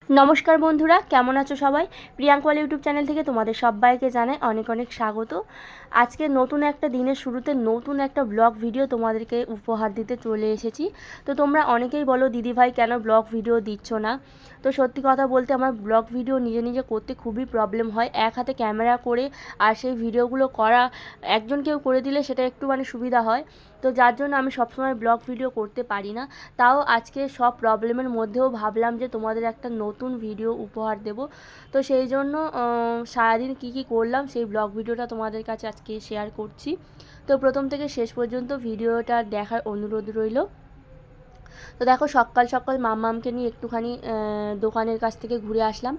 নমস্কার বন্ধুরা, কেমন আছো সবাই? প্রিয়াঙ্কওয়ালা ইউটিউব চ্যানেল থেকে তোমাদের সবাইকে জানাই অনেক অনেক স্বাগত। আজকে নতুন একটা দিনের শুরুতে নতুন একটা ব্লগ ভিডিও তোমাদেরকে উপহার দিতে চলে এসেছি। তো তোমরা অনেকেই বলো দিদিভাই কেন ব্লগ ভিডিও দিচ্ছ না। তো সত্যি কথা বলতে আমার ব্লগ ভিডিও নিজে নিজে করতে খুবই প্রবলেম হয়। এক হাতে ক্যামেরা করে আর সেই ভিডিওগুলো করা একজন কেউ করে দিলে সেটা একটু সুবিধা হয়। তো যার জন্য আমি সবসময় ব্লগ ভিডিও করতে পারি না। তাও আজকে সব প্রবলেমের মধ্যেও ভাবলাম যে তোমাদের একটা নতুন ভিডিও উপহার দেব। তো সেই জন্য সারাদিন কী করলাম সেই ব্লগ ভিডিওটা তোমাদের কাছে আজকে শেয়ার করছি। তো প্রথম থেকে শেষ পর্যন্ত ভিডিওটা দেখার অনুরোধ রইল। তো দেখো সকাল সকাল মাম্মামকে নিয়ে একটুখানি দোকানের কাছ থেকে ঘুরে আসলাম।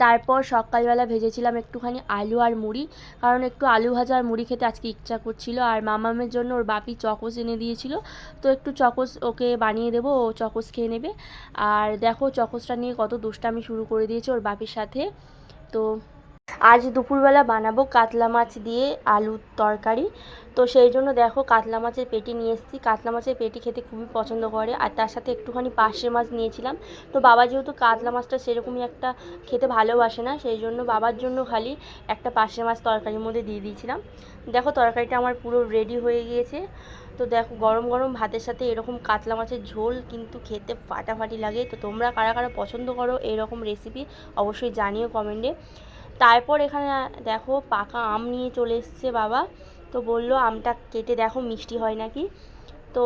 তারপর সকালবেলা ভেজেছিলাম একটুখানি আলু আর মুড়ি, কারণ একটু আলু ভাজা আর মুড়ি খেতে আজকে ইচ্ছা করছিল। আর মাম্মামের জন্য ওর বাপি চকোস এনে দিয়েছিল, তো একটু চকোস ওকে বানিয়ে দেবো, ও চকোস খেয়ে নেবে। আর দেখো চকোসটা নিয়ে কত দুষ্টামি শুরু করে দিয়েছে ওর বাপির সাথে। তো আজ দুপুরবেলা বানাবো কাতলা মাছ দিয়ে আলুর তরকারি। তো সেই জন্য দেখো কাতলা মাছের পেটি নিয়ে এসেছি। কাতলা মাছের পেটি খেতে খুবই পছন্দ করে, আর তার সাথে একটুখানি পার্শে মাছ নিয়েছিলাম। তো বাবা যেহেতু কাতলা মাছটা সেরকমই একটা খেতে ভালোবাসে না, সেই জন্য বাবার জন্য খালি একটা পার্শে মাছ তরকারির মধ্যে দিয়ে দিয়েছিলাম। দেখো তরকারিটা আমার পুরো রেডি হয়ে গিয়েছে। তো দেখো গরম গরম ভাতের সাথে এরকম কাতলা মাছের ঝোল কিন্তু খেতে ফাটাফাটি লাগে। তো তোমরা কারা কারা পছন্দ করো এরকম রেসিপি অবশ্যই জানিও কমেন্টে। তারপর এখানে দেখো পাকা আম নিয়ে চলে এসছে বাবা। তো বললো আমটা কেটে দেখো মিষ্টি হয় নাকি। তো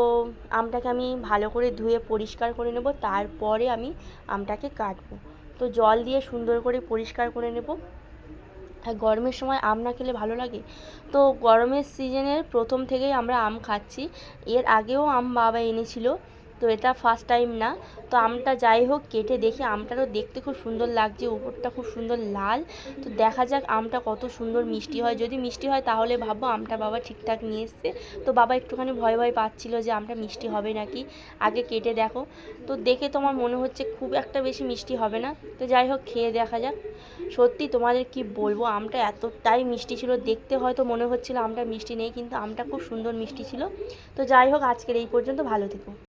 আমটাকে আমি ভালো করে ধুয়ে পরিষ্কার করে নেব, তারপরে আমি আমটাকে কাটবো। তো জল দিয়ে সুন্দর করে পরিষ্কার করে নেব। আর গরমের সময় আম না খেলে ভালো লাগে? তো গরমের সিজনের প্রথম থেকেই আমরা আম খাচ্ছি। এর আগেও আম বাবা এনেছিল, তো এটা ফার্স্ট টাইম না। তো আমটা যাই হোক কেটে দেখি আমটারও দেখতে খুব সুন্দর লাগছে, উপরটা খুব সুন্দর লাল। তো দেখা যাক আমটা কত সুন্দর মিষ্টি হয়। যদি মিষ্টি হয় তাহলে ভাববো আমটা বাবা ঠিকঠাক নিয়ে এসছে। তো বাবা একটুখানি ভয় ভয় পাচ্ছিল যে আমটা মিষ্টি হবে নাকি। আগে কেটে দেখো, তো দেখে তোমার মনে হচ্ছে খুব একটা বেশি মিষ্টি হবে না। তো যাই হোক খেয়ে দেখা যাক। সত্যি তোমাদের কি বলবো, আমটা এতটাই মিষ্টি ছিল, দেখতে হয়তো মনে হচ্ছিল আমটা মিষ্টি নেই, কিন্তু আমটা খুব সুন্দর মিষ্টি ছিল। তো যাই হোক আজকের এই পর্যন্ত, ভালো থেকো।